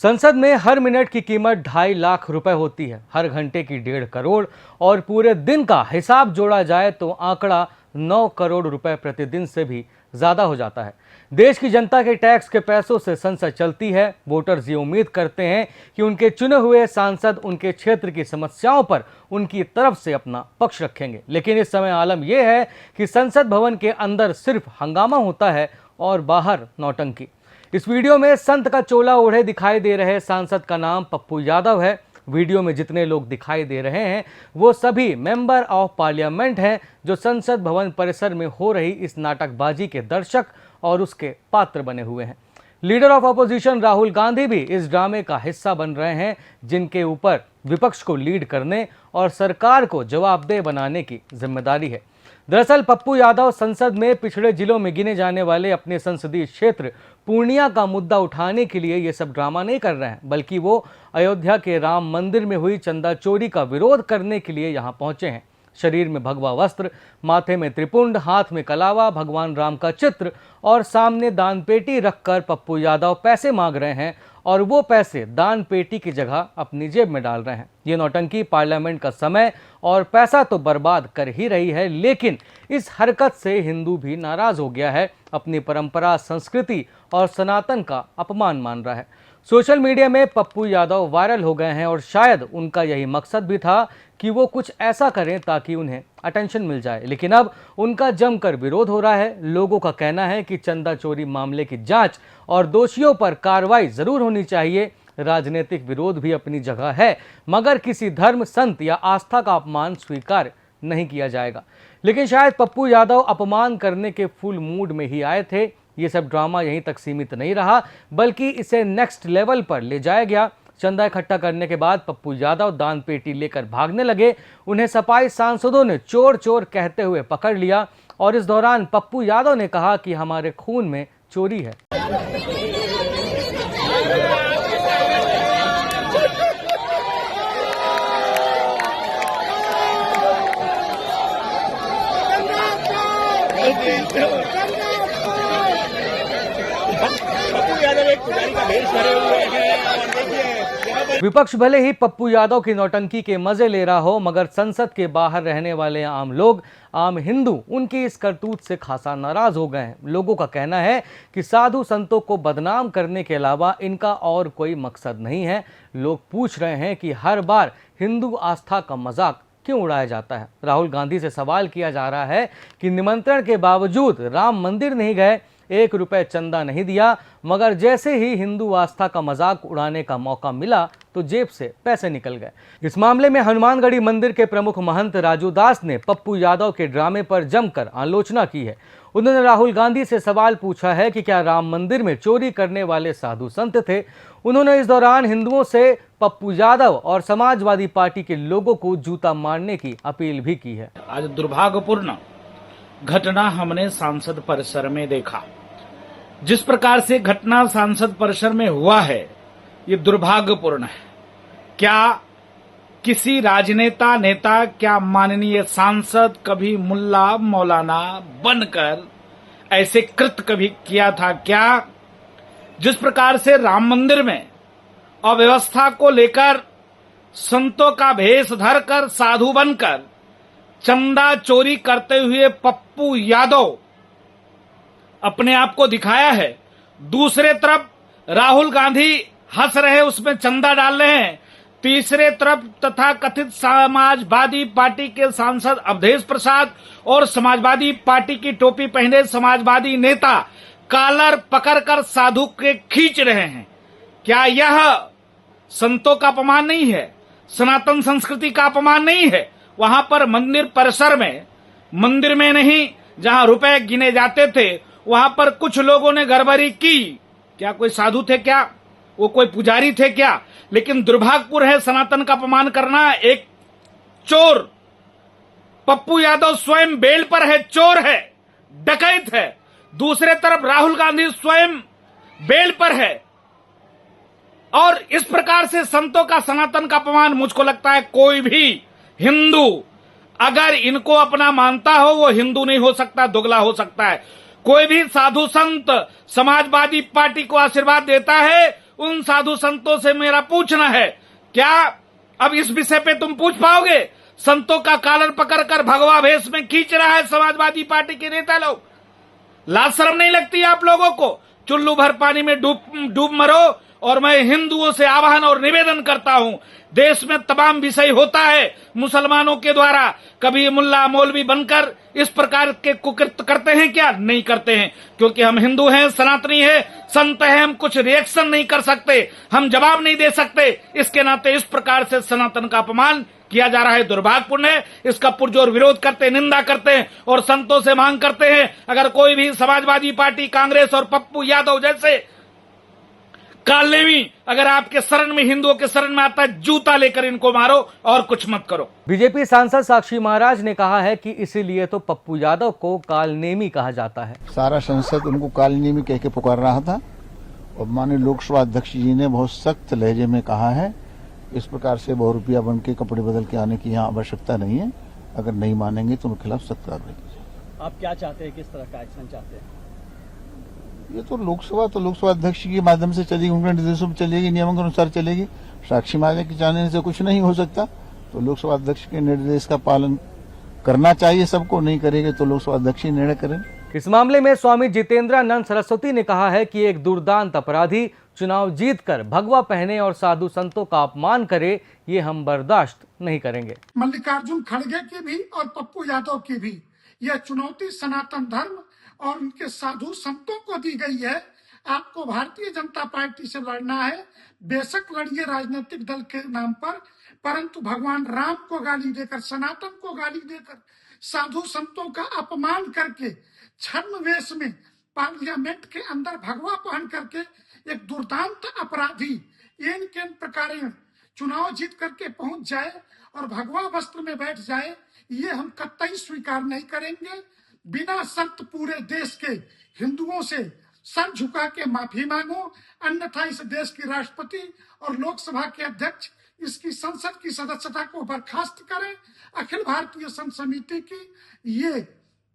संसद में हर मिनट की कीमत 2.5 लाख रुपए होती है, हर घंटे की 1.5 करोड़ और पूरे दिन का हिसाब जोड़ा जाए तो आंकड़ा 9 करोड़ रुपए प्रतिदिन से भी ज्यादा हो जाता है। देश की जनता के टैक्स के पैसों से संसद चलती है। वोटर्स ये उम्मीद करते हैं कि उनके चुने हुए सांसद उनके क्षेत्र की समस्याओं पर उनकी तरफ से अपना पक्ष रखेंगे। लेकिन इस समय आलम यह है कि संसद भवन के अंदर सिर्फ हंगामा होता है और बाहर नौटंकी। इस वीडियो में संत का चोला ओढ़े दिखाई दे रहे सांसद का नाम पप्पू यादव है। वीडियो में जितने लोग दिखाई दे रहे हैं वो सभी मेंबर ऑफ पार्लियामेंट हैं जो संसद भवन परिसर में हो रही इस नाटकबाजी के दर्शक और उसके पात्र बने हुए हैं। Leader of opposition Rahul Gandhi भी इस ड्रामे का हिस्सा बन रहे हैं, जिनके ऊपर विपक्ष को लीड करने और सरकार को जवाबदेह बनाने की जिम्मेदारी है। दरअसल पप्पू यादव संसद में पिछड़े जिलों में गिने जाने वाले अपने संसदीय क्षेत्र पूर्णिया का मुद्दा उठाने के लिए ये सब ड्रामा नहीं कर रहे हैं, बल्कि वो अयोध्या के राम मंदिर में हुई चंदा चोरी का विरोध करने के लिए यहाँ पहुंचे हैं। शरीर में भगवा वस्त्र, माथे में त्रिपुंड, हाथ में कलावा, भगवान राम का चित्र और सामने दान पेटी रखकर पप्पू यादव पैसे मांग रहे हैं और वो पैसे दान पेटी की जगह अपनी जेब में डाल रहे हैं। ये नौटंकी पार्लियामेंट का समय और पैसा तो बर्बाद कर ही रही है, लेकिन इस हरकत से हिंदू भी नाराज हो गया है, अपनी परंपरा, संस्कृति और सनातन का अपमान मान रहा है। सोशल मीडिया में पप्पू यादव वायरल हो गए हैं और शायद उनका यही मकसद भी था कि वो कुछ ऐसा करें ताकि उन्हें अटेंशन मिल जाए। लेकिन अब उनका जमकर विरोध हो रहा है। लोगों का कहना है कि चंदा चोरी मामले की जांच और दोषियों पर कार्रवाई जरूर होनी चाहिए। राजनीतिक विरोध भी अपनी जगह है, मगर किसी धर्म, संत या आस्था का अपमान स्वीकार नहीं किया जाएगा। लेकिन शायद पप्पू यादव अपमान करने के फुल मूड में ही आए थे। ये सब ड्रामा यहीं तक सीमित नहीं रहा, बल्कि इसे नेक्स्ट लेवल पर ले जाया गया। चंदा इकट्ठा करने के बाद पप्पू यादव दान पेटी लेकर भागने लगे। उन्हें सपाई सांसदों ने चोर चोर कहते हुए पकड़ लिया और इस दौरान पप्पू यादव ने कहा कि हमारे खून में चोरी है। विपक्ष भले ही पप्पू यादव की नौटंकी के मजे ले रहा हो, मगर संसद के बाहर रहने वाले आम लोग, आम हिंदू उनकी इस करतूत से खासा नाराज हो गए हैं। लोगों का कहना है कि साधु संतों को बदनाम करने के अलावा इनका और कोई मकसद नहीं है। लोग पूछ रहे हैं कि हर बार हिंदू आस्था का मजाक क्यों उड़ाया जाता है। राहुल गांधी से सवाल किया जा रहा है कि निमंत्रण के बावजूद राम मंदिर नहीं गए, 1 रुपए चंदा नहीं दिया, मगर जैसे ही हिंदू आस्था का मजाक उड़ाने का मौका मिला तो जेब से पैसे निकल गए। इस मामले में हनुमानगढ़ी मंदिर के प्रमुख महंत राजू दास ने पप्पू यादव के ड्रामे पर जमकर आलोचना की है। उन्होंने राहुल गांधी से सवाल पूछा है कि क्या राम मंदिर में चोरी करने वाले साधु संत थे। उन्होंने इस दौरान हिंदुओं से पप्पू यादव और समाजवादी पार्टी के लोगों को जूता मारने की अपील भी की है। आज दुर्भाग्यपूर्ण घटना हमने सांसद परिसर में देखा। जिस प्रकार से घटना सांसद परिसर में हुआ है, ये दुर्भाग्यपूर्ण है। क्या किसी राजनेता, नेता, क्या माननीय सांसद कभी मुल्ला मौलाना बनकर ऐसे कृत्य कभी किया था क्या? जिस प्रकार से राम मंदिर में अव्यवस्था को लेकर संतों का भेष धरकर, साधु बनकर चंदा चोरी करते हुए पप्पू यादव अपने आप को दिखाया है। दूसरे तरफ राहुल गांधी हंस रहे, उसमें चंदा डाल रहे हैं। तीसरे तरफ तथा कथित समाजवादी पार्टी के सांसद अवधेश प्रसाद और समाजवादी पार्टी की टोपी पहने समाजवादी नेता कॉलर पकड़कर साधु के खींच रहे हैं। क्या यह संतों का अपमान नहीं है? सनातन संस्कृति का अपमान नहीं है? वहां पर मंदिर परिसर में, मंदिर में नहीं जहां रुपए गिने जाते थे, वहां पर कुछ लोगों ने गड़बड़ी की। क्या कोई साधु थे क्या? वो कोई पुजारी थे क्या? लेकिन दुर्भाग्यपूर्ण है सनातन का अपमान करना। एक चोर पप्पू यादव स्वयं बेल पर है, चोर है, डकैत है। दूसरे तरफ राहुल गांधी स्वयं बेल पर है और इस प्रकार से संतों का, सनातन का अपमान। मुझको लगता है कोई भी हिंदू अगर इनको अपना मानता हो वो हिंदू नहीं हो सकता, दोगला हो सकता है। कोई भी साधु संत समाजवादी पार्टी को आशीर्वाद देता है उन साधु संतों से मेरा पूछना है, क्या अब इस विषय पे तुम पूछ पाओगे? संतों का कॉलर पकड़कर भगवा भेष में खींच रहा है समाजवादी पार्टी के नेता लोग। लाज शर्म नहीं लगती आप लोगों को? चुल्लू भर पानी में डूब मरो। और मैं हिंदुओं से आह्वान और निवेदन करता हूं, देश में तमाम विषय होता है मुसलमानों के द्वारा, कभी मुल्ला मौलवी बनकर इस प्रकार के कुकृत्य करते हैं क्या? नहीं करते हैं, क्योंकि हम हिंदू हैं, सनातनी है, संत हैं, हम कुछ रिएक्शन नहीं कर सकते, हम जवाब नहीं दे सकते। इसके नाते इस प्रकार से सनातन का अपमान किया जा रहा है, दुर्भाग्यपूर्ण है। इसका पुरजोर विरोध करते, निंदा करते हैं और संतों से मांग करते हैं, अगर कोई भी समाजवादी पार्टी, कांग्रेस और पप्पू यादव जैसे कालनेमी अगर आपके शरण में, हिंदुओं के शरण में आता है, जूता लेकर इनको मारो और कुछ मत करो। बीजेपी सांसद साक्षी महाराज ने कहा है कि इसीलिए तो पप्पू यादव को कालनेमी कहा जाता है। सारा संसद उनको कालनेमी कह के पुकार रहा था और माननीय लोकसभा अध्यक्ष जी ने बहुत सख्त लहजे में कहा है, इस प्रकार से बहुरूपिया बन के कपड़े बदल के आने की यहाँ आवश्यकता नहीं है। अगर नहीं मानेंगे तो उनके खिलाफ सख्त कार्रवाई की जाए। आप क्या चाहते हैं, किस तरह का एक्शन चाहते हैं? ये तो लोकसभा अध्यक्ष के माध्यम से चलेगी, उनके निर्देशों में चलेगी, नियमों के अनुसार चलेगी। साक्षी महाराज के चाहने से कुछ नहीं हो सकता, तो लोकसभा अध्यक्ष के निर्देश का पालन करना चाहिए सबको। नहीं करेंगे तो लोकसभा अध्यक्ष ही निर्णय करें। इस मामले में स्वामी जितेंद्रानंद सरस्वती ने कहा है कि एक दुर्दांत अपराधी चुनाव जीतकर भगवा पहने और साधु संतों का अपमान करे, ये हम बर्दाश्त नहीं करेंगे। मल्लिकार्जुन खड़गे की भी और पप्पू यादव की भी यह चुनौती सनातन धर्म और उनके साधु संतों को दी गई है। आपको भारतीय जनता पार्टी से लड़ना है, बेशक लड़िए राजनीतिक दल के नाम पर, परंतु भगवान राम को गाली देकर, सनातन को गाली देकर, साधु संतों का अपमान करके, छद्म वेश में पार्लियामेंट के अंदर भगवा पहन करके एक दुर्दांत अपराधी इन प्रकार चुनाव जीत करके पहुंच जाए और भगवा वस्त्र में बैठ जाए, ये हम कतई स्वीकार नहीं करेंगे। बिना शर्त पूरे देश के हिंदुओं से सर झुका के माफी मांगो, अन्यथा इस देश की राष्ट्रपति और लोकसभा के अध्यक्ष इसकी संसद की सदस्यता को बर्खास्त करें। अखिल भारतीय संत समिति की ये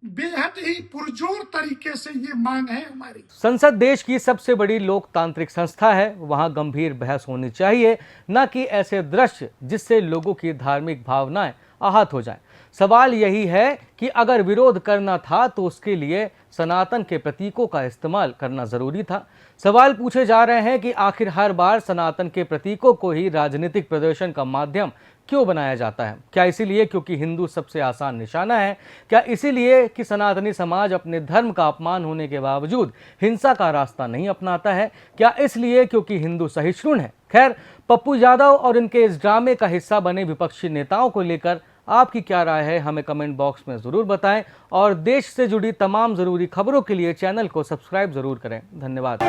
बेहद ही पुरजोर तरीके से ये मांग है हमारी। संसद देश की सबसे बड़ी लोकतांत्रिक संस्था है, वहां गंभीर बहस होनी चाहिए, न कि ऐसे दृश्य जिससे लोगों की धार्मिक भावनाएं आहत हो जाएं। सवाल यही है कि अगर विरोध करना था तो उसके लिए सनातन के प्रतीकों का इस्तेमाल करना जरूरी था। सवाल पूछे जा रहे हैं कि आखिर हर बार सनातन के प्रतीकों को ही राजनीतिक प्रदर्शन का माध्यम क्यों बनाया जाता है? क्या इसीलिए क्योंकि हिंदू सबसे आसान निशाना है? क्या इसीलिए कि सनातनी समाज अपने धर्म का अपमान होने के बावजूद हिंसा का रास्ता नहीं अपनाता है? क्या इसलिए क्योंकि हिंदू सहिष्णु है? खैर, पप्पू यादव और इनके इस ड्रामे का हिस्सा बने विपक्षी नेताओं को लेकर आपकी क्या राय है, हमें कमेंट बॉक्स में ज़रूर बताएं और देश से जुड़ी तमाम ज़रूरी खबरों के लिए चैनल को सब्सक्राइब ज़रूर करें। धन्यवाद।